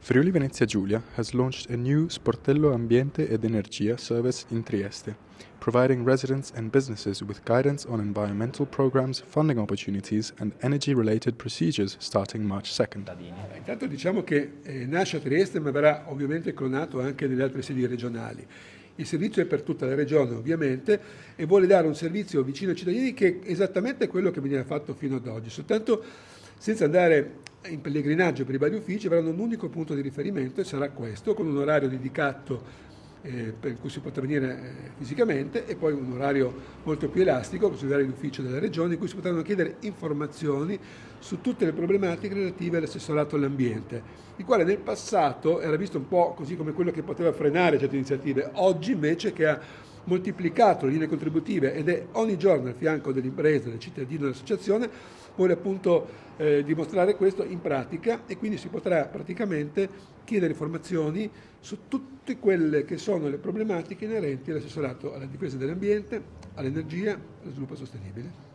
Friuli Venezia Giulia has launched a new Sportello Ambiente ed Energia service in Trieste, providing residents and businesses with guidance on environmental programs, funding opportunities and energy-related procedures starting March 2nd. Intanto diciamo che nasce a Trieste ma verrà ovviamente clonato anche nelle altre sedi regionali. Il servizio è per tutta la regione ovviamente e vuole dare un servizio vicino ai cittadini che è esattamente quello che veniva fatto fino ad oggi, soltanto senza andare in pellegrinaggio per i vari uffici avranno un unico punto di riferimento e sarà questo, con un orario dedicato per cui si potrà venire fisicamente e poi un orario molto più elastico, considerare l'ufficio della regione, in cui si potranno chiedere informazioni su tutte le problematiche relative all'assessorato all'ambiente, il quale nel passato era visto un po' così come quello che poteva frenare certe iniziative, oggi invece che ha moltiplicato le linee contributive ed è ogni giorno al fianco dell'impresa, del cittadino e dell'associazione, vuole appunto dimostrare questo in pratica e quindi si potrà praticamente chiedere informazioni su tutte quelle che sono le problematiche inerenti all'assessorato alla difesa dell'ambiente, all'energia e allo sviluppo sostenibile.